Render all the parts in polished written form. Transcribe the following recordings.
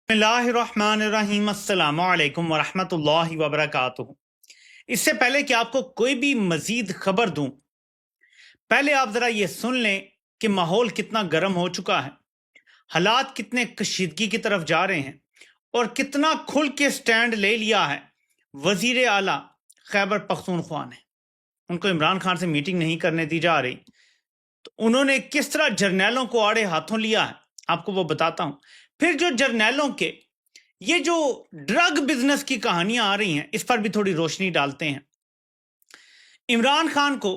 بسم اللہ الرحمن الرحیم، السلام علیکم ورحمۃ اللہ وبرکاتہ۔ اس سے پہلے کہ آپ کو کوئی بھی مزید خبر دوں، پہلے آپ ذرا یہ سن لیں کہ ماحول کتنا گرم ہو چکا ہے، حالات کتنے کشیدگی کی طرف جا رہے ہیں اور کتنا کھل کے سٹینڈ لے لیا ہے وزیر اعلیٰ خیبر پختونخوا نے۔ ان کو عمران خان سے میٹنگ نہیں کرنے دی جا رہی، تو انہوں نے کس طرح جرنیلوں کو آڑے ہاتھوں لیا ہے آپ کو وہ بتاتا ہوں۔ پھر جو جرنیلوں کے یہ جو ڈرگ بزنس کی کہانیاں آ رہی ہیں، اس پر بھی تھوڑی روشنی ڈالتے ہیں۔ عمران خان کو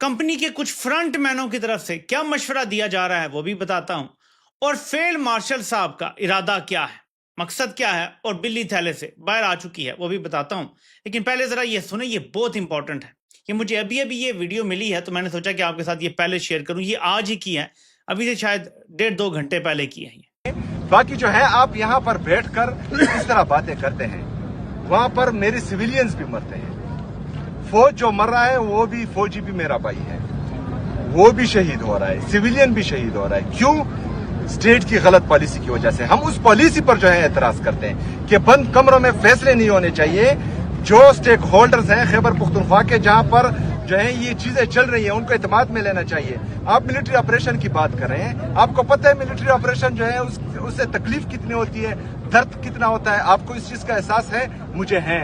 کمپنی کے کچھ فرنٹ مینوں کی طرف سے کیا مشورہ دیا جا رہا ہے وہ بھی بتاتا ہوں، اور فیلڈ مارشل صاحب کا ارادہ کیا ہے، مقصد کیا ہے، اور بلی تھیلے سے باہر آ چکی ہے وہ بھی بتاتا ہوں۔ لیکن پہلے ذرا یہ سنیں، یہ بہت امپورٹنٹ ہے۔ یہ مجھے ابھی یہ ویڈیو ملی ہے، تو میں نے سوچا کہ آپ کے ساتھ یہ پہلے شیئر کروں۔ یہ آج ہی کی ہے، ابھی سے شاید 1.5-2 گھنٹے پہلے کی ہے۔ باقی جو ہے آپ یہاں پر بیٹھ کر اس طرح باتیں کرتے ہیں، وہاں پر میرے سویلینز بھی مرتے ہیں۔ فوج جو مر رہا ہے وہ بھی فوجی بھی میرا بھائی ہے، وہ بھی شہید ہو رہا ہے، سویلین بھی شہید ہو رہا ہے۔ کیوں؟ اسٹیٹ کی غلط پالیسی کی وجہ سے۔ ہم اس پالیسی پر جو ہے اعتراض کرتے ہیں کہ بند کمروں میں فیصلے نہیں ہونے چاہیے۔ جو اسٹیک ہولڈرز ہیں خیبر پختونخوا کے، جہاں پر جو ہے یہ چیزیں چل رہی ہیں، ان کو اعتماد میں لینا چاہیے۔ آپ ملٹری آپریشن کی بات کر رہے ہیں، آپ کو پتہ ہے ملٹری آپریشن جو ہے اس سے تکلیف کتنی ہوتی ہے، درد کتنا ہوتا ہے، آپ کو اس چیز کا احساس ہے؟ مجھے ہے،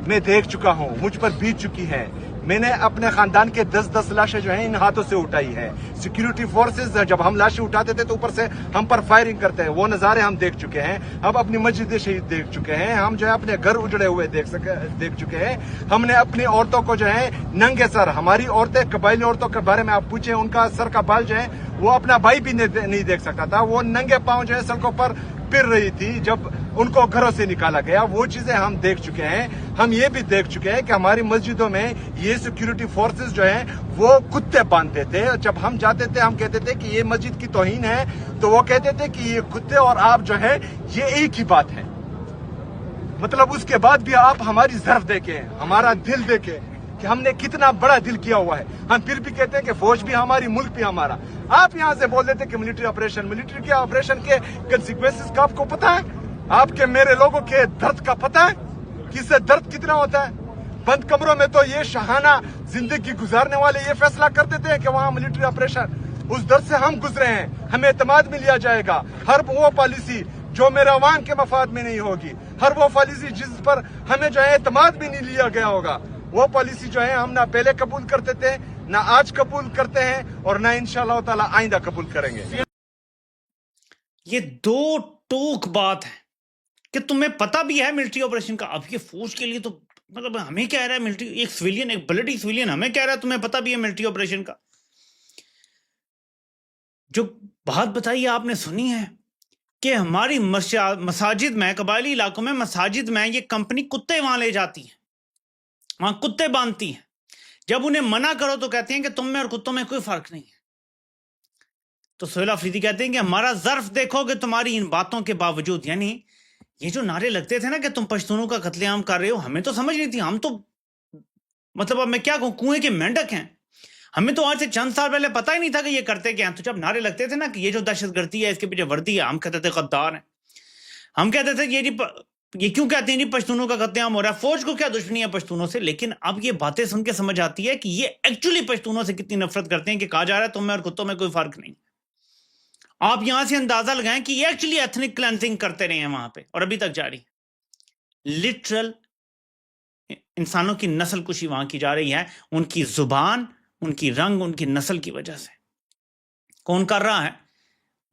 میں دیکھ چکا ہوں، مجھ پر بیت چکی ہے۔ میں نے اپنے خاندان کے 10 لاشیں جو ہیں ان ہاتھوں سے اٹھائی ہیں۔ سیکیورٹی فورسز جب ہم لاشیں اٹھاتے تھے تو اوپر سے ہم پر فائرنگ کرتے ہیں، وہ نظارے ہم دیکھ چکے ہیں۔ ہم اپنی مسجد شہید دیکھ چکے ہیں، ہم جو ہے اپنے گھر اجڑے ہوئے دیکھ چکے ہیں۔ ہم نے اپنی عورتوں کو جو ہے ننگے سر، ہماری عورتیں قبائلی عورتوں کے بارے میں آپ پوچھیں، ان کا سر کا بال جو ہے وہ اپنا بھائی بھی نہیں دیکھ سکتا تھا، وہ ننگے پاؤں جو ہے سڑکوں پر پھر رہی تھی جب ان کو گھروں سے نکالا گیا۔ وہ چیزیں ہم دیکھ چکے ہیں۔ ہم یہ بھی دیکھ چکے ہیں کہ ہماری مسجدوں میں یہ سیکیورٹی فورسز جو ہیں وہ کتے باندھتے تھے۔ جب ہم جاتے تھے ہم کہتے تھے کہ یہ مسجد کی توہین ہے، تو وہ کہتے تھے کہ یہ کتے اور آپ جو ہے یہ ایک ہی بات ہے۔ مطلب اس کے بعد بھی آپ ہماری ظرف دیکھیں، ہمارا دل دیکھیں کہ ہم نے کتنا بڑا دل کیا ہوا ہے۔ ہم پھر بھی کہتے ہیں کہ فوج بھی ہماری، ملک بھی ہمارا۔ آپ یہاں سے بول دیتے کہ ملٹری آپریشن کے کنسیکوینسز کا آپ کو پتا ہے؟ آپ کے میرے لوگوں کے درد کا پتا ہے کہ اس سے درد کتنا ہوتا ہے؟ بند کمروں میں تو یہ شاہانہ زندگی گزارنے والے یہ فیصلہ کر دیتے ہیں کہ وہاں ملٹری آپریشن، اس درد سے ہم گزرے ہیں، ہمیں اعتماد میں لیا جائے گا۔ ہر وہ پالیسی جو میرے عوام کے مفاد میں نہیں ہوگی، ہر وہ پالیسی جس پر ہمیں جو ہے اعتماد بھی نہیں لیا گیا ہوگا، وہ پالیسی جو ہے ہم نہ پہلے قبول کرتے تھے، نہ آج قبول کرتے ہیں، اور نہ انشاءاللہ تعالی آئندہ قبول کریں گے۔ یہ دو ٹوک بات ہے کہ تمہیں پتہ بھی ہے ملٹری آپریشن کا۔ اب یہ فوج کے لیے تو مطلب ہمیں کہہ رہا ہے ملٹری، ایک سویلین، ایک بلڈی سویلین ہمیں کہہ رہا ہے تمہیں پتہ بھی ہے ملٹری آپریشن کا۔ جو بات بتائی آپ نے سنی ہے کہ ہماری مساجد میں، قبائلی علاقوں میں مساجد میں یہ کمپنی کتے وہاں لے جاتی ہے، وہاں کتے باندھتی ہیں۔ جب انہیں منع کرو تو کہتے ہیں کہ تم میں اور کتوں میں کوئی فرق نہیں ہے۔ تو سہیل آفریدی کہتے ہیں کہ ہمارا ظرف دیکھو کہ تمہاری ان باتوں کے باوجود، یعنی یہ جو نعرے لگتے تھے نا کہ تم پشتونوں کا قتل عام کر رہے ہو، ہمیں تو سمجھ نہیں تھی، ہم تو مطلب اب میں کیا کہوں، کنویں کے مینڈک ہیں۔ ہمیں تو آج سے چند سال پہلے پتہ ہی نہیں تھا کہ یہ کرتے کیا ہیں۔ تو جب نعرے لگتے تھے نا کہ یہ جو دہشت گردی ہے اس کے پیچھے وردی ہے، ہم کہتے تھے غدار ہیں، ہم کہتے تھے یہ کیوں کہتے ہیں نہیں پشتونوں کا قتل عام ہو رہا ہے، فوج کو کیا دشمنی ہے پشتونوں سے۔ لیکن اب یہ باتیں سن کے سمجھ آتی ہے کہ یہ ایکچولی پشتونوں سے کتنی نفرت کرتے ہیں، کہ کہا جا رہا ہے تم میں اور کتوں میں کوئی فرق نہیں۔ آپ یہاں سے اندازہ لگائیں کہ یہ ایکچولی ایتھنک کلینزنگ کرتے رہے ہیں وہاں پہ، اور ابھی تک جاری ہے۔ لٹرل انسانوں کی نسل کشی وہاں کی جا رہی ہے، ان کی زبان، ان کی رنگ، ان کی نسل کی وجہ سے۔ کون کر رہا ہے؟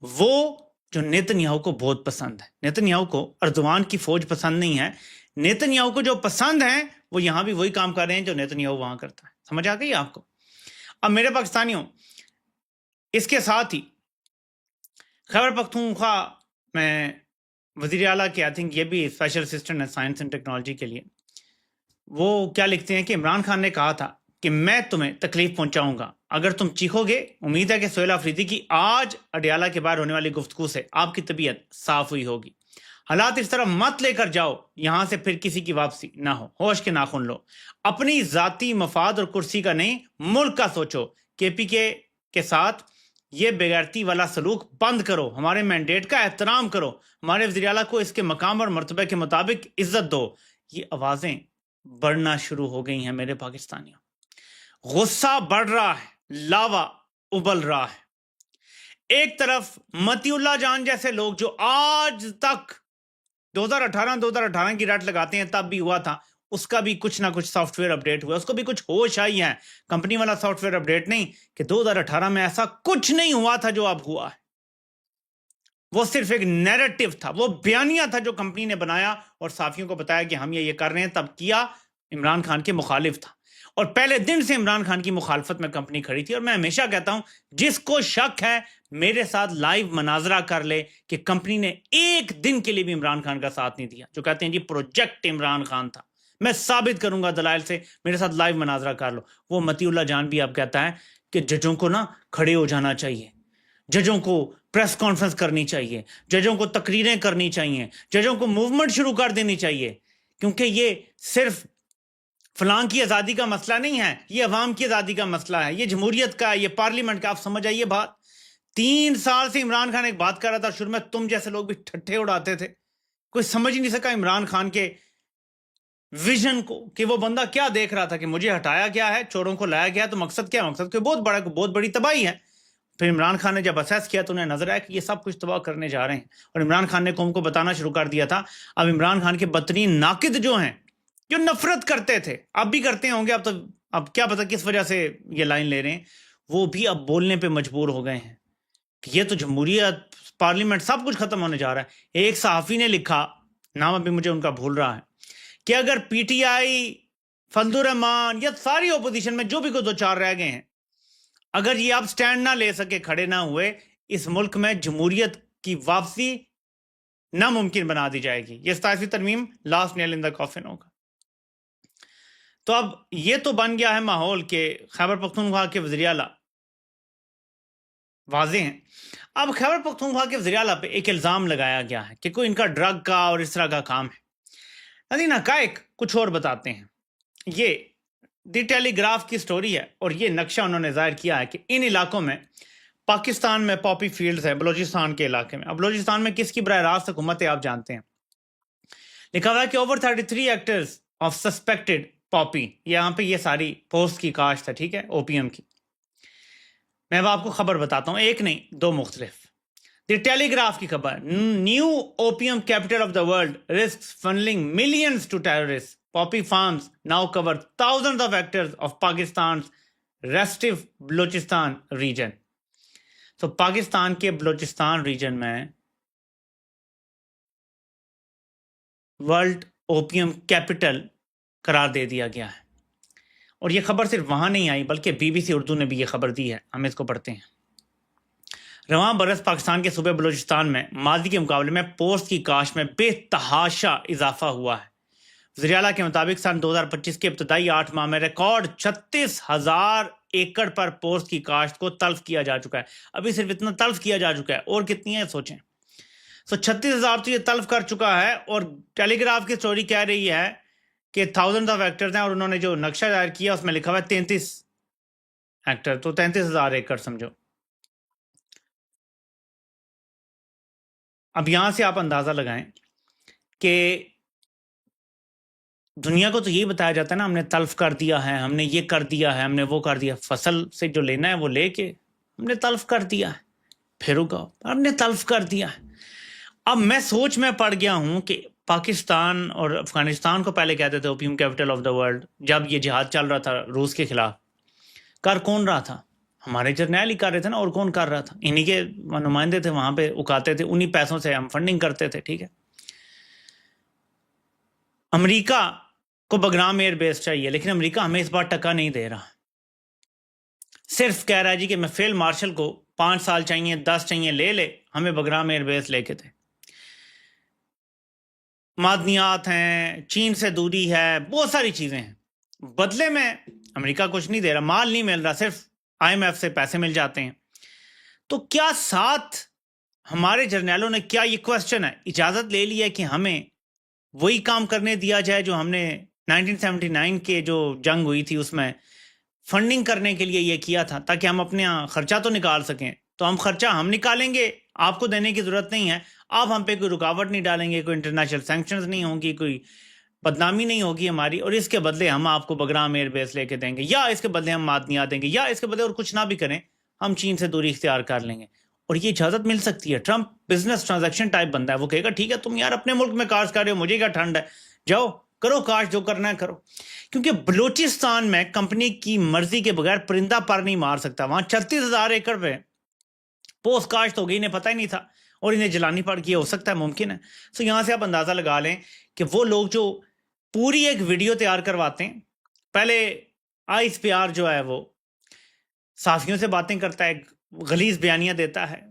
وہ جو نیتن یاہو کو بہت پسند ہے۔ نیتن یاہو کو اردوان کی فوج پسند نہیں ہے، نیتن یاہو کو جو پسند ہیں وہ یہاں بھی وہی کام کر رہے ہیں جو نیتن یاہو وہاں کرتا ہے۔ سمجھ آ گئی آپ کو؟ اب میرے پاکستانیوں، اس کے ساتھ ہی خیبر پختونخوا میں وزیر اعلیٰ کے آئی تھنک یہ بھی اسپیشل اسسٹنٹ ہے سائنس اینڈ ٹیکنالوجی کے لیے، وہ کیا لکھتے ہیں کہ عمران خان نے کہا تھا کہ میں تمہیں تکلیف پہنچاؤں گا اگر تم چیخو گے۔ امید ہے کہ سہیل آفریدی کی آج اڈیالہ کے باہر ہونے والی گفتگو سے آپ کی طبیعت صاف ہوئی ہوگی۔ حالات اس طرح مت لے کر جاؤ یہاں سے پھر کسی کی واپسی نہ ہو، ہوش کے ناخن لو، اپنی ذاتی مفاد اور کرسی کا نہیں، ملک کا سوچو۔ کے پی کے ساتھ یہ بغیرتی والا سلوک بند کرو، ہمارے مینڈیٹ کا احترام کرو، ہمارے وزیر اعلیٰ کو اس کے مقام اور مرتبہ کے مطابق عزت دو. یہ آوازیں بڑھنا شروع ہو گئی ہیں میرے پاکستانیوں. غصہ بڑھ رہا ہے، لاوا ابل رہا ہے. ایک طرف متی اللہ جان جیسے لوگ جو آج تک 2018 کی رٹ لگاتے ہیں، تب بھی ہوا تھا، اس کا بھی کچھ نہ کچھ سافٹ ویئر اپڈیٹ ہوا، اس کو بھی کچھ ہوش آئی ہے. کمپنی والا سافٹ ویئر اپڈیٹ نہیں کہ 2018 میں ایسا کچھ نہیں ہوا تھا جو اب ہوا ہے. وہ صرف ایک نیریٹو تھا، وہ بیانیہ تھا جو کمپنی نے بنایا اور صحافیوں کو بتایا کہ ہم یہ کر رہے ہیں. تب کیا عمران خان کے مخالف تھا، اور پہلے دن سے عمران خان کی مخالفت میں کمپنی کھڑی تھی. اور میں ہمیشہ کہتا ہوں، جس کو شک ہے میرے ساتھ لائیو مناظرہ کر لے کہ کمپنی نے ایک دن کے لیے بھی عمران خان کا ساتھ نہیں دیا. جو کہتے ہیں جی پروجیکٹ عمران خان تھا، میں ثابت کروں گا دلائل سے، میرے ساتھ لائیو مناظرہ کر لو. وہ متی اللہ جان بھی اب کہتا ہے کہ ججوں کو نا کھڑے ہو جانا چاہیے، ججوں کو پریس کانفرنس کرنی چاہیے، ججوں کو تقریریں کرنی چاہیے، ججوں کو موومنٹ شروع کر دینی چاہیے، کیونکہ یہ صرف فلاں کی آزادی کا مسئلہ نہیں ہے، یہ عوام کی آزادی کا مسئلہ ہے، یہ جمہوریت کا ہے، یہ پارلیمنٹ کا. آپ سمجھ آئیے بات. 3 سال سے عمران خان ایک بات کر رہا تھا، شروع میں تم جیسے لوگ بھی ٹھٹھے اڑاتے تھے، کوئی سمجھ ہی نہیں سکا عمران خان کے ویژن کو کہ وہ بندہ کیا دیکھ رہا تھا، کہ مجھے ہٹایا گیا ہے، چوروں کو لایا گیا، تو مقصد کیا ہے؟ مقصد کوئی بہت بڑی تباہی ہے. پھر عمران خان نے جب اسیس کیا تو انہیں نظر آیا کہ یہ سب کچھ تباہ کرنے جا رہے ہیں، اور عمران خان نے قوم کو بتانا شروع کر دیا تھا. اب عمران خان کے بدترین ناقد جو ہیں، جو نفرت کرتے تھے، اب بھی کرتے ہوں گے، اب کیا پتہ کس وجہ سے یہ لائن لے رہے ہیں، وہ بھی اب بولنے پہ مجبور ہو گئے ہیں کہ یہ تو جمہوریت، پارلیمنٹ، سب کچھ ختم ہونے جا رہا ہے. ایک صحافی نے لکھا، نام ابھی مجھے ان کا بھول رہا ہے، کہ اگر پی ٹی آئی، فضل الرحمان یا ساری اپوزیشن میں جو بھی کوئی 2-4 رہ گئے ہیں، اگر یہ اب سٹینڈ نہ لے سکے، کھڑے نہ ہوئے، اس ملک میں جمہوریت کی واپسی ناممکن بنا دی جائے گی. یہ 27ویں ترمیم لاسٹ نیل ان دا کافن ہوگا. تو اب یہ تو بن گیا ہے ماحول کہ خیبر پختونخوا کے وزیر اعلیٰ واضح ہیں. اب خیبر پختونخوا کے وزیر اعلیٰ پہ ایک الزام لگایا گیا ہے کہ کوئی ان کا ڈرگ کا اور اس طرح کا کام ہے. ناظرین، حقائق کچھ اور بتاتے ہیں. یہ دی ٹیلی گراف کی سٹوری ہے، اور یہ نقشہ انہوں نے ظاہر کیا ہے کہ ان علاقوں میں، پاکستان میں پاپی فیلڈز ہیں، بلوچستان کے علاقے میں. اب بلوچستان میں کس کی براہ راست حکومت ہے آپ جانتے ہیں. لکھا ہوا ہے کہ اوور 33 ایکٹرز آف سسپیکٹڈ پاپی، یہاں پہ یہ ساری پوسٹ کی کاشت ہے، ٹھیک ہے، او پی ایم کی. میں اب آپ کو خبر بتاتا ہوں، ایک نہیں 2 مختلف. دی ٹیلی گراف کی خبر، new opium capital of the world risks funding millions to terrorist, poppy farms now cover thousands of acres of Pakistan's restive Balochistan region. تو پاکستان کے بلوچستان ریجن میں ورلڈ اوپیم کیپٹل قرار دے دیا گیا ہے. اور یہ خبر صرف وہاں نہیں آئی، بلکہ بی بی سی اردو نے بھی یہ خبر دی ہے. ہم اس کو پڑھتے ہیں. رواں برس پاکستان کے صوبے بلوچستان میں ماضی کے مقابلے میں پوست کی کاشت میں بے تحاشا اضافہ ہوا ہے. وزیر اعلیٰ کے مطابق سن 2025 کے ابتدائی 8 ماہ میں ریکارڈ 36,000 ایکڑ پر پوست کی کاشت کو تلف کیا جا چکا ہے. ابھی صرف اتنا تلف کیا جا چکا ہے، اور کتنی ہے سوچیں. 36,000 تو یہ تلف کر چکا ہے، اور ٹیلی گراف کی سٹوری کہہ رہی ہے کہ thousands آف ایکٹرز ہیں، اور انہوں نے جو نقشہ ظاہر کیا اس میں لکھا ہوا ہے 33 ایکٹر، تو 33,000 ایکڑ سمجھو. اب یہاں سے آپ اندازہ لگائیں کہ دنیا کو تو یہی بتایا جاتا ہے نا، ہم نے تلف کر دیا ہے، ہم نے یہ کر دیا ہے، ہم نے وہ کر دیا. فصل سے جو لینا ہے وہ لے کے ہم نے تلف کر دیا ہے، پھر اگاؤ، ہم نے تلف کر دیا ہے. اب میں سوچ میں پڑ گیا ہوں کہ پاکستان اور افغانستان کو پہلے کہتے تھے opium capital of the world, جب یہ جہاد چل رہا تھا روس کے خلاف، کر کون رہا تھا؟ ہمارے جرنیل ہی کر رہے تھے نا، اور کون کر رہا تھا؟ انہی کے نمائندے تھے وہاں پہ، اکاتے تھے، انہی پیسوں سے ہم فنڈنگ کرتے تھے. ٹھیک ہے، امریکہ کو بگرام ایئر بیس چاہیے، لیکن امریکہ ہمیں اس بار ٹکا نہیں دے رہا. صرف کہہ رہا ہے جی کہ میں فیلڈ مارشل کو 5 سال چاہیے، 10 چاہیے، لے ہمیں بگرام ایئر بیس لے کے تھے. معدنیات ہیں، چین سے دوری ہے، بہت ساری چیزیں ہیں. بدلے میں امریکہ کچھ نہیں دے رہا، مال نہیں مل رہا، صرف آئی ایم ایف سے پیسے مل جاتے ہیں. تو کیا ساتھ ہمارے جرنیلوں نے، کیا یہ کوشچن ہے، اجازت لے لی ہے کہ ہمیں وہی کام کرنے دیا جائے جو ہم نے 1979 کے جو جنگ ہوئی تھی اس میں فنڈنگ کرنے کے لیے یہ کیا تھا، تاکہ ہم اپنے خرچہ تو نکال سکیں. تو ہم خرچہ ہم نکالیں گے, آپ کو دینے کی ضرورت نہیں ہے, آپ ہم پہ کوئی رکاوٹ نہیں ڈالیں گے, کوئی انٹرنیشنل سینکشنز نہیں ہوں گی, کوئی بدنامی نہیں ہوگی ہماری, اور اس کے بدلے ہم آپ کو بگرام ایئر بیس لے کے دیں گے, یا اس کے بدلے ہم معدنیات دیں گے, یا اس کے بدلے اور کچھ نہ بھی کریں ہم چین سے دوری اختیار کر لیں گے. اور یہ اجازت مل سکتی ہے. ٹرمپ بزنس ٹرانزیکشن ٹائپ بندہ ہے, وہ کہے گا ٹھیک ہے تم یار اپنے ملک میں کاشت کر رہے ہو, مجھے کیا ٹھنڈ ہے, جاؤ کرو کاشت, جو کرنا ہے کرو. کیونکہ بلوچستان میں کمپنی کی مرضی کے بغیر پرندہ پر نہیں مار سکتا. وہاں 36,000 ایکڑ پہ پوسٹ کاشت ہو گئی, انہیں پتہ ہی نہیں تھا, اور انہیں جلانی پڑ گئی. ہو سکتا ہے, ممکن ہے. سو یہاں سے آپ اندازہ لگا لیں کہ وہ لوگ جو پوری ایک ویڈیو تیار کرواتے ہیں, پہلے آئیس پی آر جو ہے وہ صحافیوں سے باتیں کرتا ہے, غلیظ بیانیاں دیتا ہے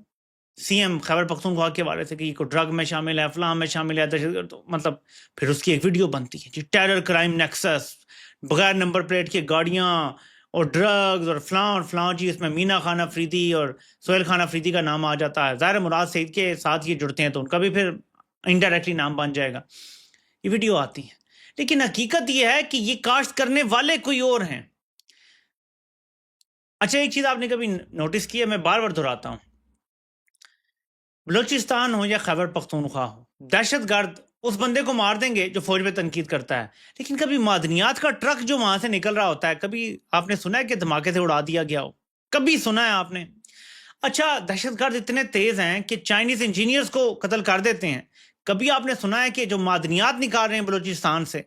سی ایم خیبر پختونخوا کے حوالے سے کہ یہ کوئی ڈرگ میں شامل ہے, فلاں میں شامل ہے, دہشت گرد, مطلب پھر اس کی ایک ویڈیو بنتی ہے جی, ٹیرر کرائم نیکسس, بغیر نمبر پلیٹ کی گاڑیاں اور ڈرگز اور فلاں جی, اس میں مینا خان افریدی اور سہیل خان افریدی کا نام آ جاتا ہے. ظاہر مراد سعید کے ساتھ یہ جڑتے ہیں تو ان کا بھی پھر انڈائریکٹلی نام بن جائے گا. یہ ویڈیو آتی ہے, لیکن حقیقت یہ ہے کہ یہ کاشت کرنے والے کوئی اور ہیں. اچھا ایک چیز آپ نے کبھی نوٹس کی ہے, میں بار بار دہراتا ہوں, بلوچستان ہو یا خیبر پختونخوا ہو, دہشت گرد اس بندے کو مار دیں گے جو فوج پہ تنقید کرتا ہے, لیکن کبھی معدنیات کا ٹرک جو وہاں سے نکل رہا ہوتا ہے, کبھی آپ نے سنا ہے کہ دھماکے سے اڑا دیا گیا ہو؟ کبھی سنا ہے آپ نے؟ اچھا دہشت گرد اتنے تیز ہیں کہ چائنیز انجینئرز کو قتل کر دیتے ہیں. کبھی آپ نے سنا ہے کہ جو معدنیات نکال رہے ہیں بلوچستان سے,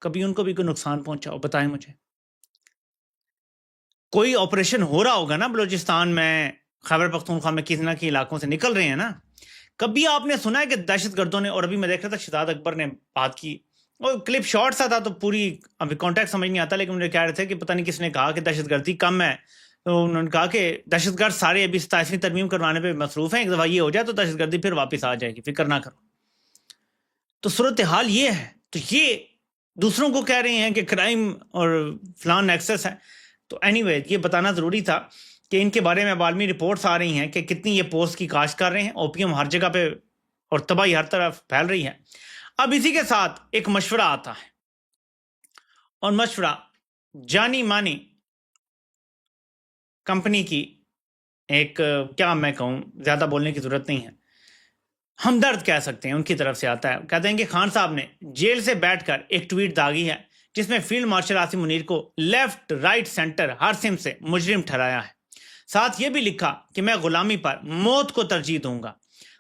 کبھی ان کو بھی کوئی نقصان پہنچا ہو؟ بتائیں مجھے. کوئی آپریشن ہو رہا ہوگا نا بلوچستان میں, خیبر پختونخوا میں کسی نہ کسی علاقوں سے نکل رہے ہیں نا. کبھی آپ نے سنا ہے کہ دہشت گردوں نے, اور ابھی میں دیکھ رہا تھا شہزاد اکبر نے بات کی, اور کلپ شارٹ سا تھا تو پوری ابھی کانٹیکٹ سمجھ نہیں آتا, لیکن مجھے کہہ رہے تھے کہ پتہ نہیں کس نے کہا کہ دہشت گردی کم ہے, تو انہوں نے کہا کہ دہشت گرد سارے ابھی 27ویں ترمیم کروانے پہ مصروف ہیں, ایک دفعہ یہ ہو جائے تو دہشت گردی پھر واپس آ جائے گی, فکر نہ کرو. تو صورتحال یہ ہے. تو یہ دوسروں کو کہہ رہے ہیں کہ کرائم اور فلان نیکسس ہے. تو اینی وے یہ بتانا ضروری تھا کہ ان کے بارے میں عالمی رپورٹس آ رہی ہیں کہ کتنی یہ پوسٹ کی کاشت کر رہے ہیں, اوپیم ہر جگہ پہ اور تباہی ہر طرف پھیل رہی ہے. اب اسی کے ساتھ ایک مشورہ آتا ہے, اور مشورہ جانی مانی کمپنی کی ایک, کیا میں کہوں, زیادہ بولنے کی ضرورت نہیں ہے, ہمدرد کہہ سکتے ہیں, ان کی طرف سے آتا ہے. کہتے ہیں کہ خان صاحب نے جیل سے بیٹھ کر ایک ٹویٹ داغی ہے جس میں فیلڈ مارشل عاصم منیر کو لیفٹ رائٹ سینٹر ہر سمت سے مجرم ٹھہرایا ہے. ساتھ یہ بھی لکھا کہ میں غلامی پر موت کو ترجیح دوں گا.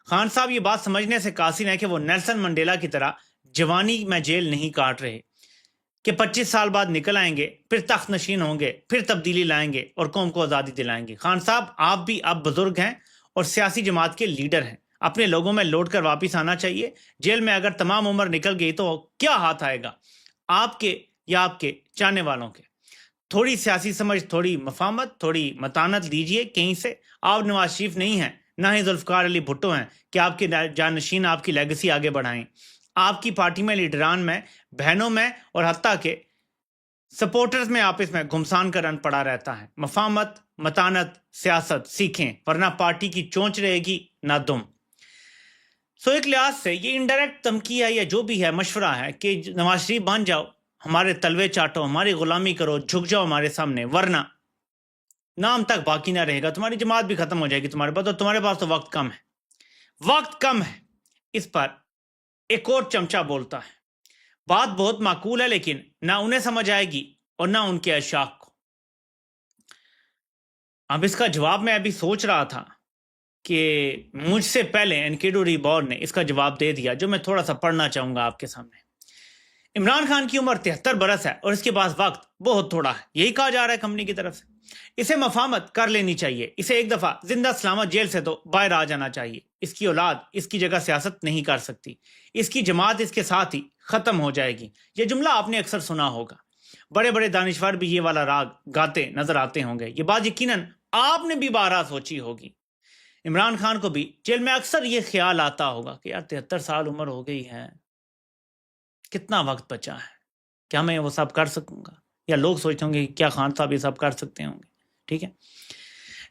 خان صاحب یہ بات سمجھنے سے قاصر ہیں کہ وہ نیلسن منڈیلا کی طرح جوانی میں جیل نہیں کاٹ رہے, کہ 25 سال بعد نکل آئیں گے, پھر تخت نشین ہوں گے, پھر تبدیلی لائیں گے اور قوم کو آزادی دلائیں گے. خان صاحب آپ بھی اب بزرگ ہیں اور سیاسی جماعت کے لیڈر ہیں, اپنے لوگوں میں لوٹ کر واپس آنا چاہیے. جیل میں اگر تمام عمر نکل گئی تو کیا ہاتھ آئے گا آپ کے یا آپ کے چاہنے والوں کے؟ تھوڑی سیاسی سمجھ, تھوڑی مفاہمت, تھوڑی متانت لیجئے کہیں سے. آپ نواز شریف نہیں ہیں, نہ ہی ذوالفقار علی بھٹو ہیں کہ آپ کے جانشین آپ کی لیگسی آگے بڑھائیں. آپ کی پارٹی میں لیڈران میں, بہنوں میں, اور حتیٰ کہ سپورٹرز میں آپس میں گھمسان کا رن پڑا رہتا ہے. مفاہمت, متانت, سیاست سیکھیں, ورنہ پارٹی کی چونچ رہے گی نہ دم. سو ایک لحاظ سے یہ انڈائریکٹ دھمکی ہے یا جو بھی ہے, مشورہ ہے کہ نواز شریف بن جاؤ, ہمارے تلوے چاٹو, ہماری غلامی کرو, جھک جاؤ ہمارے سامنے, ورنہ نام تک باقی نہ رہے گا, تمہاری جماعت بھی ختم ہو جائے گی تمہارے پاس, اور تمہارے پاس تو وقت کم ہے, وقت کم ہے. اس پر ایک اور چمچہ بولتا ہے, بات بہت معقول ہے لیکن نہ انہیں سمجھ آئے گی اور نہ ان کے اشاق کو. اب اس کا جواب میں ابھی سوچ رہا تھا کہ مجھ سے پہلے انکیڈو ریبور نے اس کا جواب دے دیا, جو میں تھوڑا سا پڑھنا چاہوں گا آپ کے سامنے. عمران خان کی عمر 73 برس ہے اور اس کے پاس وقت بہت تھوڑا ہے, یہی کہا جا رہا ہے کمپنی کی طرف سے. اسے مفاہمت کر لینی چاہیے, اسے ایک دفعہ زندہ سلامت جیل سے تو باہر آ جانا چاہیے. اس کی اولاد اس کی جگہ سیاست نہیں کر سکتی, اس کی جماعت اس کے ساتھ ہی ختم ہو جائے گی. یہ جملہ آپ نے اکثر سنا ہوگا, بڑے بڑے دانشور بھی یہ والا راگ گاتے نظر آتے ہوں گے. یہ بات یقیناً آپ نے بھی بارہا سوچی ہوگی. عمران خان کو بھی جیل میں اکثر یہ خیال آتا ہوگا کہ یار 73 سال عمر ہو گئی ہے, کتنا وقت بچا ہے, کیا میں وہ سب کر سکوں گا؟ یا لوگ سوچتے ہوں گے کہ کیا خان صاحب یہ سب کر سکتے ہوں گے. ٹھیک ہے,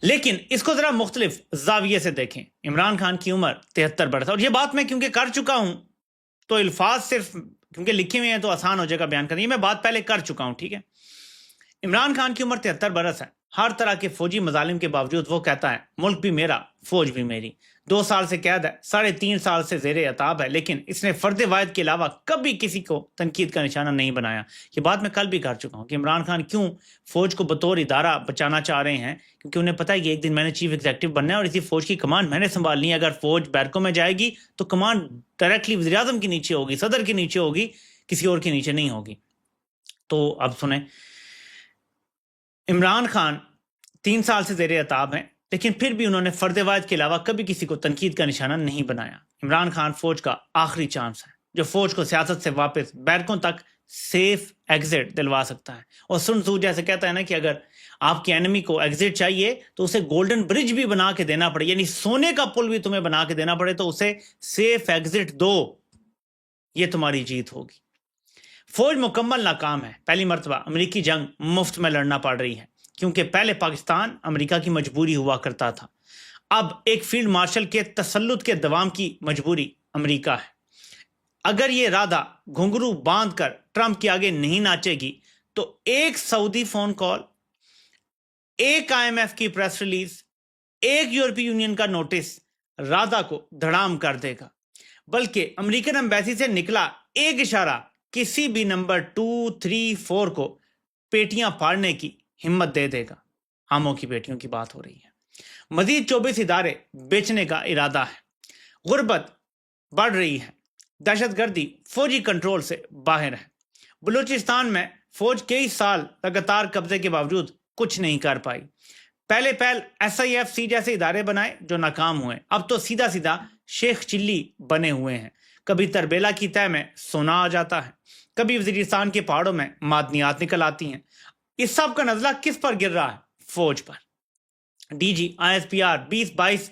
لیکن اس کو ذرا مختلف زاویے سے دیکھیں. عمران خان کی عمر 73 برس, اور یہ بات میں کیونکہ کر چکا ہوں تو الفاظ صرف کیونکہ لکھے ہوئے ہیں تو آسان ہو جائے گا بیان کرنا, یہ میں بات پہلے کر چکا ہوں. ٹھیک ہے, عمران خان کی عمر 73 برس ہے ہر طرح کے فوجی مظالم کے باوجود وہ کہتا ہے ملک بھی میرا، فوج بھی میری۔ 2 سال سے قید ہے، 3.5 سال سے زیر عتاب ہے، لیکن اس نے فرد واحد کے علاوہ کبھی کسی کو تنقید کا نشانہ نہیں بنایا۔ یہ بات میں کل بھی کر چکا ہوں کہ عمران خان کیوں فوج کو بطور ادارہ بچانا چاہ رہے ہیں، کیونکہ انہیں پتہ ہے کہ ایک دن میں نے چیف ایگزیکٹو بننا ہے اور اسی فوج کی کمانڈ میں نے سنبھالنی ہے۔ اگر فوج بیرکوں میں جائے گی تو کمانڈ ڈائریکٹلی وزیر اعظم کے نیچے ہوگی، صدر کے نیچے ہوگی، کسی اور کے نیچے نہیں ہوگی۔ تو اب سنیں، عمران خان 3 سال سے زیر عتاب ہیں، لیکن پھر بھی انہوں نے فرد واحد کے علاوہ کبھی کسی کو تنقید کا نشانہ نہیں بنایا۔ عمران خان فوج کا آخری چانس ہے جو فوج کو سیاست سے واپس بیرکوں تک سیف ایگزٹ دلوا سکتا ہے۔ اور سن سو جیسے کہتا ہے نا کہ اگر آپ کے انیمی کو ایگزٹ چاہیے تو اسے گولڈن برج بھی بنا کے دینا پڑے، یعنی سونے کا پل بھی تمہیں بنا کے دینا پڑے، تو اسے سیف ایگزٹ دو، یہ تمہاری جیت ہوگی۔ فوج مکمل ناکام ہے، پہلی مرتبہ امریکی جنگ مفت میں لڑنا پڑ رہی ہے، کیونکہ پہلے پاکستان امریکہ کی مجبوری ہوا کرتا تھا، اب ایک فیلڈ مارشل کے تسلط کے دوام کی مجبوری امریکہ ہے۔ اگر یہ رادھا گھنگرو باندھ کر ٹرمپ کے آگے نہیں ناچے گی تو ایک سعودی فون کال، ایک IMF کی پریس ریلیز، ایک یورپی یونین کا نوٹس رادھا کو دھڑام کر دے گا، بلکہ امریکن ایمبیسی سے نکلا ایک اشارہ کسی بھی نمبر 2، 3، 4 کو پیٹیاں پھاڑنے کی ہمت دے دے گا۔ آموں کی بیٹیوں کی بات ہو رہی ہے۔ مزید 24 ادارے بیچنے کا ارادہ ہے۔ غربت بڑھ رہی ہے، دہشت گردی فوجی کنٹرول سے باہر ہے۔ بلوچستان میں فوج کئی سال لگاتار قبضے کے باوجود کچھ نہیں کر پائی۔ پہلے SIFC جیسے ادارے بنائے جو ناکام ہوئے، اب تو سیدھا سیدھا شیخ چلی بنے ہوئے ہیں۔ کبھی تربیلا کی تہ میں سونا آ جاتا ہے، کبھی وزیرستان کے پہاڑوں میں معدنیات نکل آتی ہیں۔ اس سب کا نزلہ کس پر گر رہا ہے؟ فوج پر۔ DG ISPR 20-22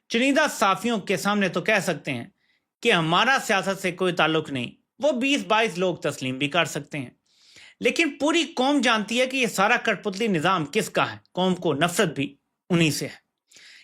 چنیدہ صحافیوں کے سامنے تو کہہ سکتے ہیں کہ ہمارا سیاست سے کوئی تعلق نہیں، وہ 20-22 لوگ تسلیم بھی کر سکتے ہیں، لیکن پوری قوم جانتی ہے کہ یہ سارا کٹ پتلی نظام کس کا ہے۔ قوم کو نفرت بھی انہی سے ہے۔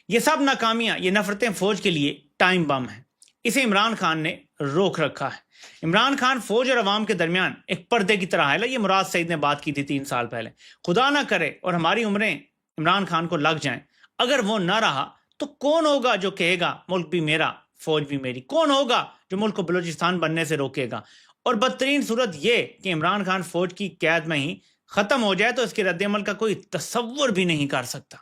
یہ سب ناکامیاں، یہ نفرتیں فوج کے لیے ٹائم بم ہیں۔ اسے عمران خان نے روک رکھا ہے۔ عمران خان فوج اور عوام کے درمیان ایک پردے کی طرح ہے۔ یہ مراد سعید نے بات کی تھی 3 سال پہلے۔ خدا نہ کرے اور ہماری عمریں عمران خان کو لگ جائیں، اگر وہ نہ رہا تو کون ہوگا جو کہے گا ملک بھی میرا، فوج بھی میری؟ کون ہوگا جو ملک کو بلوچستان بننے سے روکے گا؟ اور بدترین صورت یہ کہ عمران خان فوج کی قید میں ہی ختم ہو جائے تو اس کے رد عمل کا کوئی تصور بھی نہیں کر سکتا۔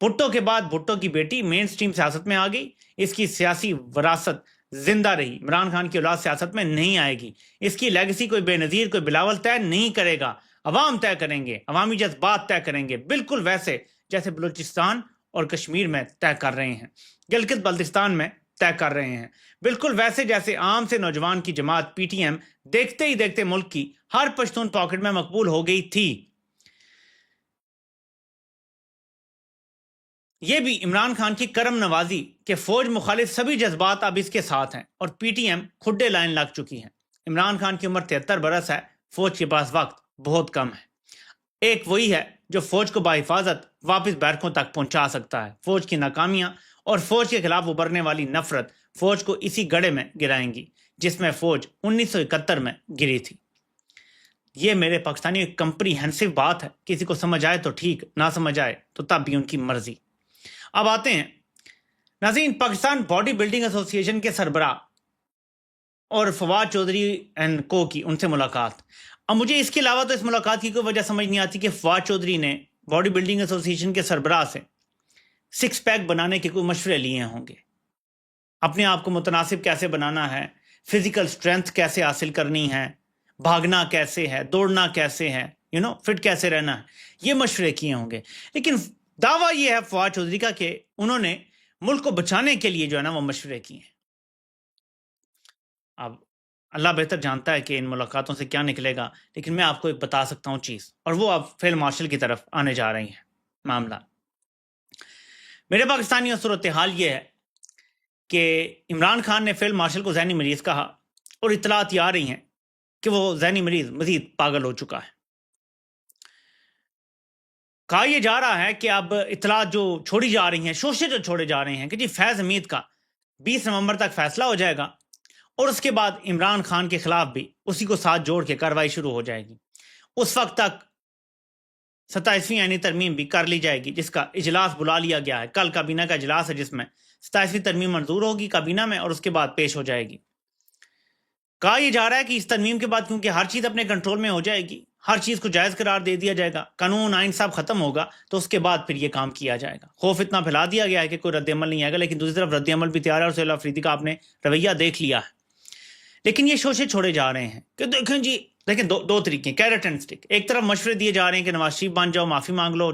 بھٹو کے بعد بھٹو کی بیٹی مین سٹریم سیاست میں آ گئی، اس کی سیاسی وراثت زندہ رہی۔ عمران خان کی اولاد سیاست میں نہیں آئے گی، اس کی لیگسی کوئی بے نظیر، کوئی بلاول طے نہیں کرے گا، عوام طے کریں گے، عوامی جذبات طے کریں گے، بالکل ویسے جیسے بلوچستان اور کشمیر میں طے کر رہے ہیں، گلگت بلتستان میں طے کر رہے ہیں، بالکل ویسے جیسے عام سے نوجوان کی جماعت PTM دیکھتے ہی دیکھتے ملک کی ہر پشتون پاکٹ میں مقبول ہو گئی تھی۔ یہ بھی عمران خان کی کرم نوازی کہ فوج مخالف سبھی جذبات اب اس کے ساتھ ہیں اور PTM کھڈے لائن لگ چکی ہے۔ عمران خان کی عمر 73 برس ہے، فوج کے پاس وقت بہت کم ہے۔ ایک وہی ہے جو فوج کو بحفاظت واپس بیرکوں تک پہنچا سکتا ہے۔ فوج کی ناکامیاں اور فوج کے خلاف ابھرنے والی نفرت فوج کو اسی گڑھے میں گرائیں گی جس میں فوج 1971 میں گری تھی۔ یہ میرے پاکستانی ایک کمپریہنسو بات ہے، کسی کو سمجھ آئے تو ٹھیک، نہ سمجھ آئے تو تب بھی ان کی مرضی۔ اب آتے ہیں ناظرین، پاکستان باڈی بلڈنگ ایسوسی ایشن کے سربراہ اور فواد چودھری اینڈ کو کی ان سے ملاقات۔ اب مجھے اس کے علاوہ تو اس ملاقات کی کوئی وجہ سمجھ نہیں آتی کہ فواد چودھری نے باڈی بلڈنگ ایسوسی ایشن کے سربراہ سے 6 پیک بنانے کے کوئی مشورے لیے ہوں گے، اپنے آپ کو متناسب کیسے بنانا ہے، فزیکل سٹرینتھ کیسے حاصل کرنی ہے، بھاگنا کیسے ہے، دوڑنا کیسے ہے، فٹ کیسے رہنا ہے، یہ مشورے کیے ہوں گے۔ لیکن دعویٰ یہ ہے فواد چودھری کا کہ انہوں نے ملک کو بچانے کے لیے جو ہے نا وہ مشورے کیے ہیں۔ اب اللہ بہتر جانتا ہے کہ ان ملاقاتوں سے کیا نکلے گا، لیکن میں آپ کو ایک بتا سکتا ہوں چیز، اور وہ اب فیلڈ مارشل کی طرف آنے جا رہی ہیں معاملہ۔ میرے پاکستانیوں صورتحال یہ ہے کہ عمران خان نے فیلڈ مارشل کو ذہنی مریض کہا اور اطلاعات یہ آ رہی ہیں کہ وہ ذہنی مریض مزید پاگل ہو چکا ہے۔ کہا یہ جا رہا ہے کہ اب اطلاعات جو چھوڑی جا رہی ہیں، شوشے جو چھوڑے جا رہے ہیں کہ جی فیض حمید کا 20 نومبر تک فیصلہ ہو جائے گا اور اس کے بعد عمران خان کے خلاف بھی اسی کو ساتھ جوڑ کے کارروائی شروع ہو جائے گی۔ اس وقت تک 27ویں آئینی ترمیم بھی کر لی جائے گی، جس کا اجلاس بلا لیا گیا ہے۔ کل کابینہ کا اجلاس ہے جس میں 27ویں ترمیم منظور ہوگی کابینہ میں اور اس کے بعد پیش ہو جائے گی۔ کہا یہ جا رہا ہے کہ اس ترمیم کے بعد کیونکہ ہر چیز اپنے کنٹرول میں ہو جائے گی، ہر چیز کو جائز قرار دے دیا جائے گا، قانون آئین سب ختم ہوگا، تو اس کے بعد پھر یہ کام کیا جائے گا۔ خوف اتنا پھیلا دیا گیا ہے کہ کوئی رد عمل نہیں آئے گا، لیکن دوسری طرف رد عمل بھی تیار ہے اور سہیل آفریدی کا آپ نے رویہ دیکھ لیا ہے۔ لیکن یہ شوشے چھوڑے جا رہے ہیں کہ دیکھیں جی، دیکھیں دو طریقے، کیرٹ اینڈ اسٹک۔ ایک طرف مشورے دیے جا رہے ہیں کہ نواز شریف بن جاؤ، معافی مانگ لو،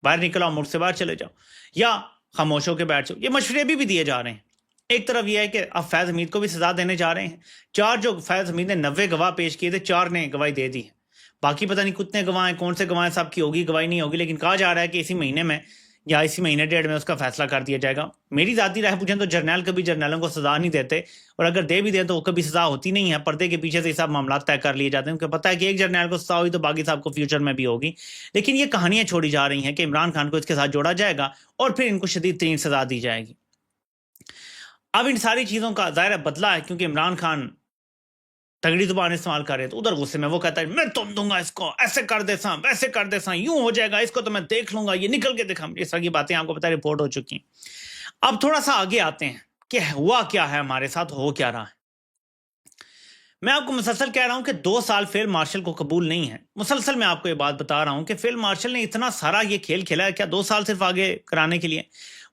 باہر نکل آؤ، ملک سے باہر چلے جاؤ، یا خاموش ہو کے بیٹھ جاؤ۔ یہ مشورے بھی دیے جا رہے ہیں۔ ایک طرف یہ ہے کہ اب فیض حمید کو بھی سزا دینے جا رہے ہیں۔ 4 جو فیض حمید نے 90 گواہ پیش کیے تھے، 4 نے گواہی دے دی ہے۔ باقی پتہ نہیں کتنے گواہ ہیں، کون سے گواہ ہیں، سب کی ہوگی گواہی نہیں ہوگی، لیکن کہا جا رہا ہے کہ اسی مہینے میں یا اسی مہینے ڈیڑھ میں اس کا فیصلہ کر دیا جائے گا۔ میری ذاتی رائے پوچھیں تو جرنیل کبھی جرنیلوں کو سزا نہیں دیتے، اور اگر دے بھی دیں تو وہ کبھی سزا ہوتی نہیں ہے، پردے کے پیچھے سے یہ سب معاملات طے کر لیے جاتے ہیں، کیونکہ پتہ ہے کہ ایک جرنیل کو سزا ہوئی تو باقی صاحب کو فیوچر میں بھی ہوگی۔ لیکن یہ کہانیاں چھوڑی جا رہی ہیں کہ عمران خان کو اس کے ساتھ جوڑا جائے گا اور پھر ان کو شدید ترین سزا دی جائے گی۔ اب ان ساری چیزوں کا ظاہر بدلہ ہے، کیونکہ عمران خان تگڑی زبان استعمال کر رہے ہیں، تو ادھر غصے میں وہ کہتا ہے میں تم دوں گا، اس کو ایسے کر دے سا، ویسے کر دے سا، یوں ہو جائے گا، اس کو تو میں دیکھ لوں گا، یہ نکل کے دکھا۔ اس طرح کی باتیں آپ کو پتہ رپورٹ ہو چکی ہیں۔ اب تھوڑا سا آگے آتے ہیں کہ ہوا کیا ہے، ہمارے ساتھ ہو کیا رہا ہے۔ میں آپ کو مسلسل کہہ رہا ہوں کہ 2 سال فیلڈ مارشل کو قبول نہیں ہے۔ مسلسل میں آپ کو یہ بات بتا رہا ہوں کہ فیلڈ مارشل نے اتنا سارا یہ کھیل کھیلا ہے، کیا 2 سال صرف آگے کرانے کے لیے؟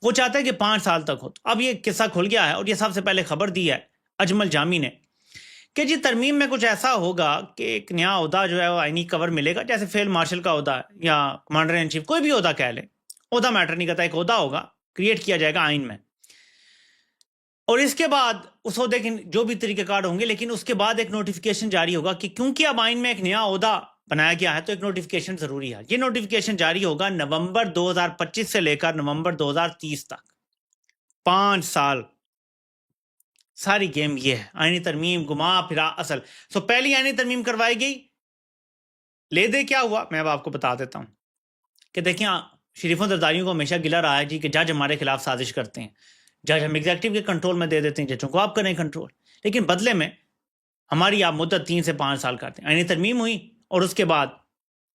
وہ چاہتا ہے کہ 5 سال تک ہو۔ اب یہ قصہ کھل گیا ہے، اور یہ سب سے پہلے خبر دی ہے اجمل جامی نے کہ جی ترمیم میں کچھ ایسا ہوگا کہ ایک نیا عہدہ جو ہے وہ آئینی کور ملے گا، جیسے فیلڈ مارشل کا عہدہ ہے یا کمانڈر ان چیف، کوئی بھی عہدہ کہہ لیں، عہدہ میٹر نہیں کرتا، ایک عہدہ ہوگا، کریٹ کیا جائے گا آئین میں۔ اور اس کے بعد اس عہدے کے جو بھی طریقہ کار ہوں گے، لیکن اس کے بعد ایک نوٹیفیکیشن جاری ہوگا کہ کیونکہ اب آئین میں ایک نیا عہدہ بنایا گیا ہے تو ایک نوٹیفیکیشن ضروری ہے۔ یہ نوٹیفیکیشن جاری ہوگا نومبر 2025 سے لے کر نومبر 2030 تک، 5 سال۔ ساری گیم یہ ہے، آئینی ترمیم گما پھرا اصل۔ پہلی آئینی ترمیم کروائی گئی، لے دے کیا ہوا میں اب آپ کو بتا دیتا ہوں کہ دیکھیں شریفوں زرداریوں کو ہمیشہ گلہ رہا ہے جی کہ جج ہمارے خلاف سازش کرتے ہیں، جج ہم ایگزیکٹو کے کنٹرول میں دے دیتے ہیں، ججوں کو آپ کریں کنٹرول، لیکن بدلے میں ہماری آپ مدت 3 سے 5 سال کرتے ہیں۔ آئینی ترمیم ہوئی اور اس کے بعد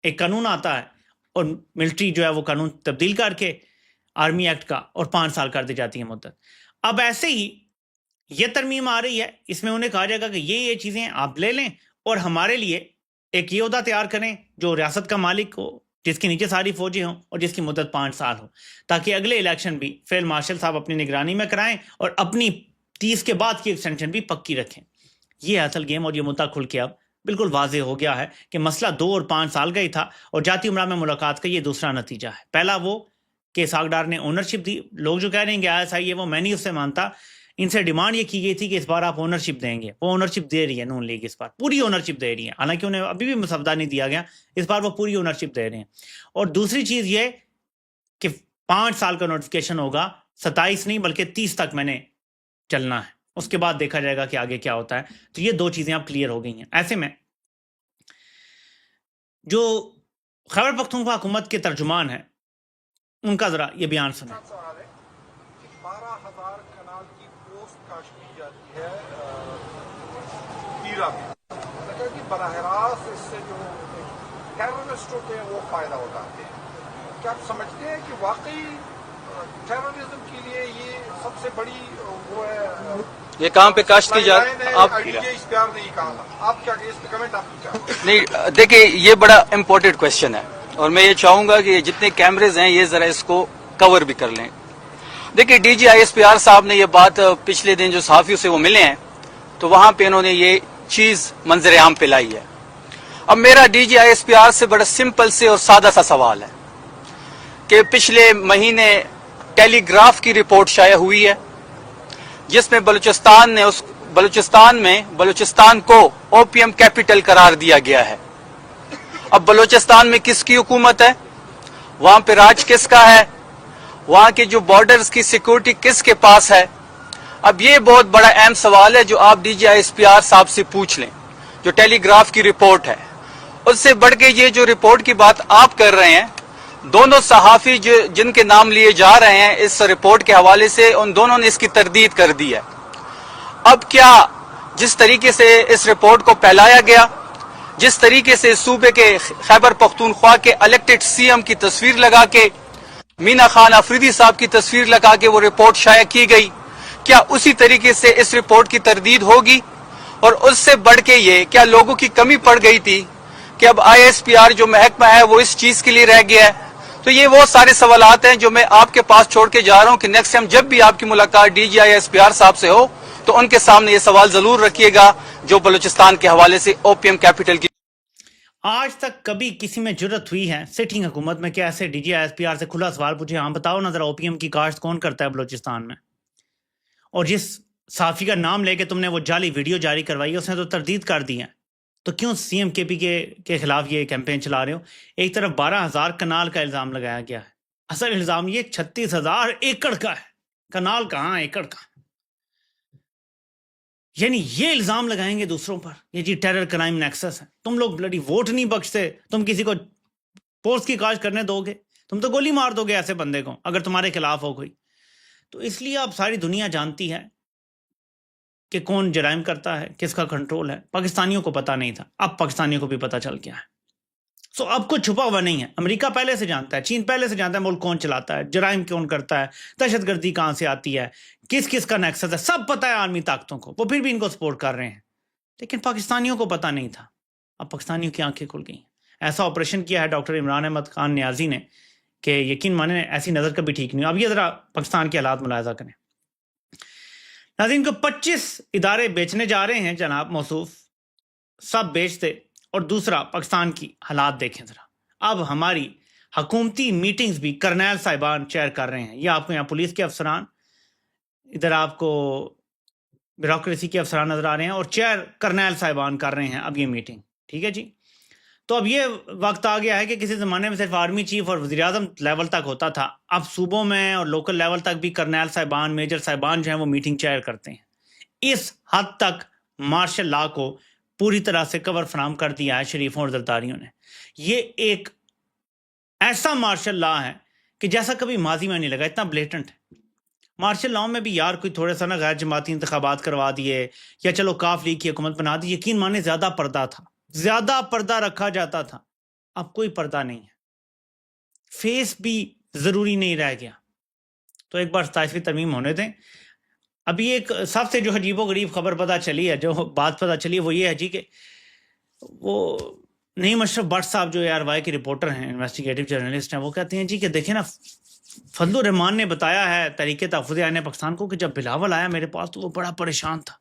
ایک قانون آتا ہے اور ملٹری جو ہے وہ قانون تبدیل کر کے آرمی ایکٹ کا، اور 5 سال کر دی جاتی ہے مدت۔ اب ایسے ہی یہ ترمیم آ رہی ہے، اس میں انہیں کہا جائے گا کہ یہ چیزیں آپ لے لیں اور ہمارے لیے ایک یہ عہدہ تیار کریں جو ریاست کا مالک ہو، جس کے نیچے ساری فوجیں ہوں اور جس کی مدت 5 سال ہو، تاکہ اگلے الیکشن بھی فیلڈ مارشل صاحب اپنی نگرانی میں کرائیں اور اپنی 30 کے بعد کی ایکسٹینشن بھی پکی رکھیں۔ یہ اصل گیم، اور یہ مدعا کھل کے اب بالکل واضح ہو گیا ہے کہ مسئلہ 2 اور 5 سال کا ہی تھا، اور جاتی عمرہ میں ملاقات کا یہ دوسرا نتیجہ ہے۔ پہلا وہ کہ اسحاق ڈار نے اونرشپ دی، لوگ جو کہہ رہے ہیں کہ ISI ہے وہ میں نہیں اس سے مانتا، ان سے ڈیمانڈ یہ کی گئی تھی کہ اس بار آپ اونرشپ دیں گے، وہ اونرشپ دے رہی ہے نون لیگ، اس بار پوری اونرشپ دے رہی ہے، حالانکہ انہیں ابھی بھی مسودہ نہیں دیا گیا، اس بار وہ پوری اونرشپ دے رہے ہیں۔ اور دوسری چیز یہ کہ 5 سال کا نوٹیفیکیشن ہوگا، 27 نہیں بلکہ 30 تک میں نے چلنا ہے، اس کے بعد دیکھا جائے گا کہ آگے کیا ہوتا ہے۔ تو یہ 2 چیزیں اب کلیئر ہو گئی ہیں۔ ایسے میں جو خیبر پختونخوا حکومت کے ترجمان ہیں ان کا ذرا یہ بیان سنیں۔ 12,000 کنال کی پوسٹ کاشت کی جاتی ہے پیرا میں، لگا کہ براہ راست اس سے جو ٹیررسٹ ہوتے ہیں وہ فائدہ اٹھاتے ہیں۔ کیا آپ سمجھتے ہیں کہ واقعی ٹیررزم کے لیے یہ سب سے بڑی وہ ہے؟ یہ کہاں پہ کاشت کی جاتی ہے؟ آپ اس پیار نہیں کہا تھا، آپ کیا اس پہ کمنٹ آپ کیا؟ نہیں، دیکھیں یہ بڑا امپورٹنٹ کوشچن ہے، اور میں یہ چاہوں گا کہ جتنے کیمریز ہیں یہ ذرا اس کو کور بھی کر لیں۔ دیکھیں DG ISPR صاحب نے یہ بات پچھلے دن جو صحافیوں سے وہ ملے ہیں تو وہاں پہ انہوں نے یہ چیز منظر عام پہ لائی ہے۔ اب میرا DG ISPR سے بڑا سمپل سے اور سادہ سا سوال ہے کہ پچھلے مہینے ٹیلی گراف کی رپورٹ شائع ہوئی ہے جس میں بلوچستان کو OPM کیپٹل قرار دیا گیا ہے۔ اب بلوچستان میں کس کی حکومت ہے، وہاں پہ راج کس کا ہے، وہاں کے جو بارڈرز کی سیکورٹی کس کے پاس ہے؟ اب یہ بہت بڑا اہم سوال ہے جو آپ DG ISPR صاحب سے پوچھ لیں، جو ٹیلی گراف کی رپورٹ ہے۔ اس سے بڑھ کے یہ جو رپورٹ کی بات آپ کر رہے ہیں، دونوں صحافی جن کے نام لیے جا رہے ہیں اس رپورٹ کے حوالے سے، ان دونوں نے اس کی تردید کر دی ہے۔ اب کیا جس طریقے سے اس رپورٹ کو پھیلایا گیا، جس طریقے سے صوبے کے خیبر پختونخوا کے الیکٹڈ سی ایم کی تصویر لگا کے مینا خان افریدی صاحب کی تصویر لگا کے وہ رپورٹ شائع کی گئی، کیا اسی طریقے سے اس رپورٹ کی تردید ہوگی؟ اور اس سے بڑھ کے یہ کیا لوگوں کی کمی پڑ گئی تھی کہ اب آئی ایس پی آر جو محکمہ ہے وہ اس چیز کے لیے رہ گیا ہے؟ تو یہ وہ سارے سوالات ہیں جو میں آپ کے پاس چھوڑ کے جا رہا ہوں کہ نیکسٹ ٹائم جب بھی آپ کی ملاقات D G I S P R صاحب سے ہو تو ان کے سامنے یہ سوال ضرور رکھیے گا جو بلوچستان کے حوالے سے او پی ایم کیپٹل کی آج تک کبھی کسی میں جرت ہوئی ہے سٹنگ حکومت میں کہ ایسے D G I S P R سے کھلا سوال پوچھے، ہاں بتاؤ نا ذرا او پی ایم کی کاشت کون کرتا ہے بلوچستان میں؟ اور جس صحافی کا نام لے کے تم نے وہ جعلی ویڈیو جاری کروائی ہے اس نے تو تردید کر دی ہے، تو کیوں سی ایم کے پی کے خلاف یہ کیمپین چلا رہے ہو؟ ایک طرف 12,000 کنال کا الزام لگایا گیا ہے، اصل الزام یہ 36,000 ایکڑ کا ہے، کنال کہاں ایکڑ کا، یعنی یہ الزام لگائیں گے دوسروں پر، یہ جی ٹیرر کرائم نیکسس ہے۔ تم لوگ بلڈی ووٹ نہیں بخشتے، تم کسی کو پوسٹ کی کاج کرنے دو گے، تم تو گولی مار دو گے ایسے بندے کو اگر تمہارے خلاف ہو کوئی۔ تو اس لیے اب ساری دنیا جانتی ہے کہ کون جرائم کرتا ہے، کس کا کنٹرول ہے۔ پاکستانیوں کو پتہ نہیں تھا، اب پاکستانیوں کو بھی پتہ چل گیا ہے۔ سو اب کچھ چھپا ہوا نہیں ہے، امریکہ پہلے سے جانتا ہے، چین پہلے سے جانتا ہے ملک کون چلاتا ہے، جرائم کون کرتا ہے، دہشت گردی کہاں سے آتی ہے، کس کس کا نیکسس ہے، سب پتہ ہے عالمی طاقتوں کو، وہ پھر بھی ان کو سپورٹ کر رہے ہیں، لیکن پاکستانیوں کو پتہ نہیں تھا۔ اب پاکستانیوں کی آنکھیں کھل گئی۔ ایسا آپریشن کیا ہے ڈاکٹر عمران احمد خان نیازی نے کہ یقین مانیں ایسی نظر کبھی ٹھیک نہیں ہو۔ اب یہ ذرا پاکستان کے حالات ملاحظہ کریں۔ ناظرین کو 25 ادارے بیچنے جا رہے ہیں جناب موصوف، سب بیچ دے، اور دوسرا پاکستان کی حالات دیکھیں ذرا۔ اب ہماری حکومتی میٹنگز بھی کرنیل صاحبان چیئر کر رہے ہیں، یہ آپ کو یہاں پولیس کے افسران، ادھر آپ کو بیوروکریسی کے افسران نظر آ رہے ہیں، اور چیئر کرنیل صاحبان کر رہے ہیں اب یہ میٹنگ، ٹھیک ہے جی۔ تو اب یہ وقت آ گیا ہے کہ کسی زمانے میں صرف آرمی چیف اور وزیر اعظم لیول تک ہوتا تھا، اب صوبوں میں اور لوکل لیول تک بھی کرنیل صاحبان، میجر صاحبان جو ہیں وہ میٹنگ چیئر کرتے ہیں۔ اس حد تک مارشل لا کو پوری طرح سے کور فراہم کر دیا ہے شریفوں اور زرداریوں نے۔ یہ ایک ایسا مارشل لا ہے کہ جیسا کبھی ماضی میں نہیں لگا، اتنا بلیٹنٹ ہے۔ مارشل لاؤں میں بھی یار کوئی تھوڑے سا نا غیر جماعتی انتخابات کروا دیے یا چلو کاف لیگ کی حکومت بنا دی، یقین مانے زیادہ پردہ تھا، زیادہ پردہ رکھا جاتا تھا، اب کوئی پردہ نہیں ہے، فیس بھی ضروری نہیں رہ گیا۔ تو ایک بار 27ویں ترمیم ہونے دیں۔ ابھی ایک سب سے جو عجیب و غریب خبر پتہ چلی ہے، جو بات پتہ چلی ہے وہ یہ ہے جی کہ وہ نعیم اشرف بٹ صاحب جو آر وائی کے رپورٹر ہیں، انویسٹیگیٹو جرنلسٹ ہیں، وہ کہتے ہیں جی کہ دیکھیں نا، فضل الرحمان نے بتایا ہے تحریک تحفظ آئین پاکستان کو کہ جب بلاول آیا میرے پاس تو وہ بڑا پریشان تھا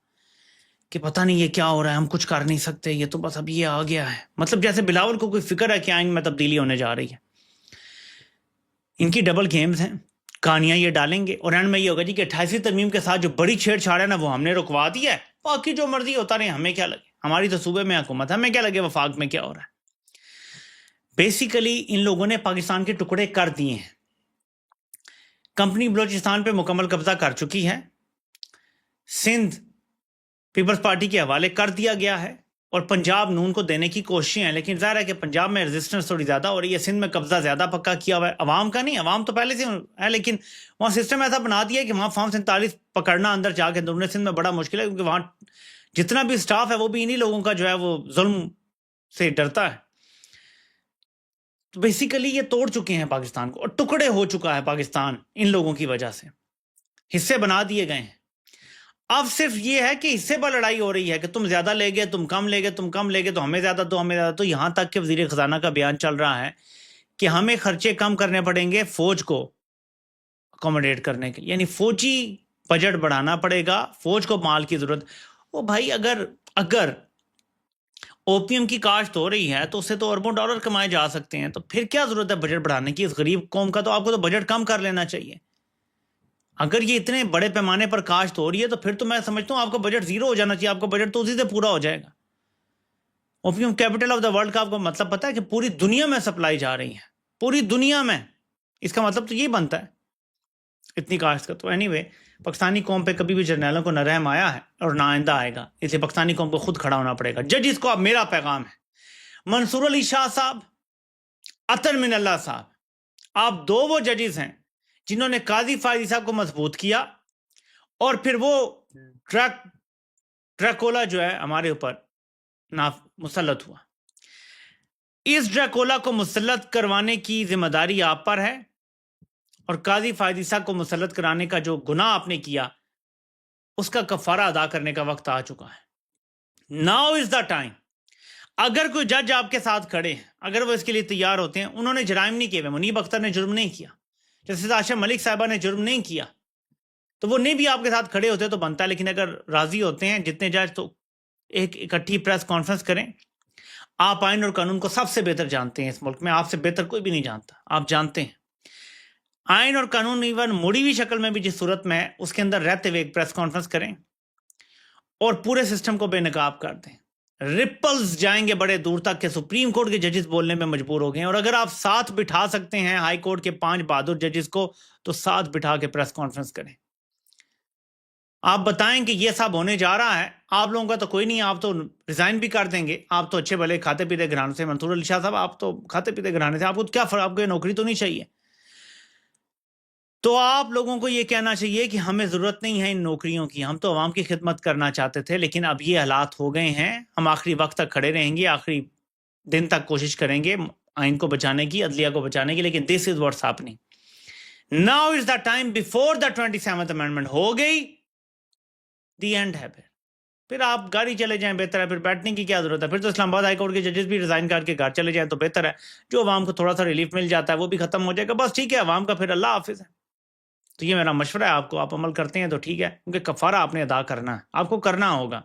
کہ پتہ نہیں یہ کیا ہو رہا ہے، ہم کچھ کر نہیں سکتے، یہ تو بس اب یہ آ گیا ہے، مطلب جیسے بلاول کو کوئی فکر ہے کہ آئین میں تبدیلی ہونے جا رہی ہے۔ ان کی ڈبل گیمز ہیں، کہانیاں یہ ڈالیں گے، اور اینڈ میں یہ ہوگا جی کہ 28ویں ترمیم کے ساتھ جو بڑی چھیڑ چھاڑ ہے نا وہ ہم نے رکوا دی ہے، باقی جو مرضی ہوتا رہے، ہمیں کیا لگے، ہماری تو صوبے میں حکومت ہے، ہمیں کیا لگے وفاق میں کیا ہو رہا ہے۔ بیسیکلی ان لوگوں نے پاکستان کے ٹکڑے کر دیے ہیں۔ کمپنی بلوچستان پہ مکمل قبضہ کر چکی ہے، سندھ پیپلز پارٹی کے حوالے کر دیا گیا ہے، اور پنجاب نون کو دینے کی کوششیں ہیں، لیکن ظاہر ہے کہ پنجاب میں ریزسٹنس تھوڑی زیادہ ہو رہی ہے، سندھ میں قبضہ زیادہ پکا کیا ہوا ہے، عوام کا نہیں، عوام تو پہلے سے ہے، لیکن وہاں سسٹم ایسا بنا دیا ہے کہ وہاں فارم 47 پکڑنا اندر جا کے اندرون سندھ میں بڑا مشکل ہے، کیونکہ وہاں جتنا بھی سٹاف ہے وہ بھی انہی لوگوں کا جو ہے وہ ظلم سے ڈرتا ہے۔ تو بیسیکلی یہ توڑ چکے ہیں پاکستان کو، اور ٹکڑے ہو چکا ہے پاکستان ان لوگوں کی وجہ سے، حصے بنا دیے گئے ہیں۔ اب صرف یہ ہے کہ حصے پر لڑائی ہو رہی ہے کہ تم زیادہ لے گئے، تم کم لے گئے، تم کم لے گئے تو ہمیں زیادہ دو، ہمیں زیادہ دو، یہاں تک کہ وزیر خزانہ کا بیان چل رہا ہے کہ ہمیں خرچے کم کرنے پڑیں گے فوج کو اکوموڈیٹ کرنے کے لیے، یعنی فوجی بجٹ بڑھانا پڑے گا، فوج کو مال کی ضرورت۔ او بھائی اگر او پی ایم کی کاشت ہو رہی ہے تو اس سے تو اربوں ڈالر کمائے جا سکتے ہیں، تو پھر کیا ضرورت ہے بجٹ بڑھانے کی؟ اس غریب قوم کا تو آپ کو تو بجٹ کم کر لینا چاہیے۔ اگر یہ اتنے بڑے پیمانے پر کاشت ہو رہی ہے تو پھر تو میں سمجھتا ہوں آپ کا بجٹ زیرو ہو جانا چاہیے، آپ کا بجٹ تو اسی سے پورا ہو جائے گا۔ Opium capital of the world کا آپ کو مطلب پتہ ہے کہ پوری دنیا میں سپلائی جا رہی ہے، پوری دنیا میں، اس کا مطلب تو یہی بنتا ہے اتنی کاشت کا۔ تو اینی وے پاکستانی قوم پہ کبھی بھی جرنیلوں کو نہ رحم آیا ہے اور نہ آئندہ آئے گا، اس لیے پاکستانی قوم کو خود کھڑا ہونا پڑے گا۔ ججز کو اب میرا پیغام ہے، منصور علی شاہ صاحب، عطر من اللہ صاحب، آپ دو وہ ججز ہیں جنہوں نے قاضی فائزی صاحب کو مضبوط کیا، اور پھر وہ ڈریکولا جو ہے ہمارے اوپر مسلط ہوا۔ اس ڈریکولا کو مسلط کروانے کی ذمہ داری آپ پر ہے، اور قاضی فائدیسہ کو مسلط کرانے کا جو گناہ آپ نے کیا اس کا کفارہ ادا کرنے کا وقت آ چکا ہے۔ Now is the time. اگر کوئی جج آپ کے ساتھ کھڑے ہیں، اگر وہ اس کے لیے تیار ہوتے ہیں، انہوں نے جرائم نہیں کیے، منیب اختر نے جرم نہیں کیا، جیسے عائشہ ملک صاحبہ نے جرم نہیں کیا، تو وہ نہیں بھی آپ کے ساتھ کھڑے ہوتے تو بنتا ہے۔ لیکن اگر راضی ہوتے ہیں جتنے جج، تو ایک اکٹھی پریس کانفرنس کریں۔ آپ آئین اور قانون کو سب سے بہتر جانتے ہیں اس ملک میں، آپ سے بہتر کوئی بھی نہیں جانتا، آپ جانتے ہیں آئین اور قانون ایون مڑی ہوئی شکل میں بھی جس صورت میں ہے اس کے اندر رہتے ہوئے ایک پریس کانفرنس کریں اور پورے سسٹم کو بے نقاب کر دیں۔ رپلز جائیں گے بڑے دور تک کہ سپریم کورٹ کے ججز بولنے میں مجبور ہو گئے ہیں، اور اگر آپ ساتھ بٹھا سکتے ہیں ہائی کورٹ کے 5 بہادر ججز کو تو ساتھ بٹھا کے پریس کانفرنس کریں، آپ بتائیں کہ یہ سب ہونے جا رہا ہے۔ آپ لوگوں کا تو کوئی نہیں، آپ تو ریزائن بھی کر دیں گے، آپ تو اچھے بھلے کھاتے پیتے گھرانے سے، منصور علی شاہ صاحب آپ تو کھاتے پیتے گھرانے سے، آپ کو کیا فرق، آپ کو یہ نوکری تو نہیں چاہیے۔ تو آپ لوگوں کو یہ کہنا چاہیے کہ ہمیں ضرورت نہیں ہے ان نوکریوں کی، ہم تو عوام کی خدمت کرنا چاہتے تھے، لیکن اب یہ حالات ہو گئے ہیں، ہم آخری وقت تک کھڑے رہیں گے، آخری دن تک کوشش کریں گے آئین کو بچانے کی، عدلیہ کو بچانے کی، لیکن this is what's happening now is the time before the 27th amendment ہو گئی، دی اینڈ ہے۔ پھر آپ گاڑی چلے جائیں، بہتر ہے، پھر بیٹھنے کی کیا ضرورت ہے، پھر تو اسلام آباد ہائی کورٹ کے ججز بھی ریزائن کر کے گھر چلے جائیں تو بہتر ہے، جو عوام کو تھوڑا سا ریلیف مل جاتا ہے وہ بھی ختم ہو جائے گا، بس ٹھیک ہے، عوام کا پھر اللہ حافظ ہے۔ تو یہ میرا مشورہ ہے، آپ کو، آپ عمل کرتے ہیں تو ٹھیک ہے، کیونکہ کفارہ آپ نے ادا کرنا ہے، آپ کو کرنا ہوگا۔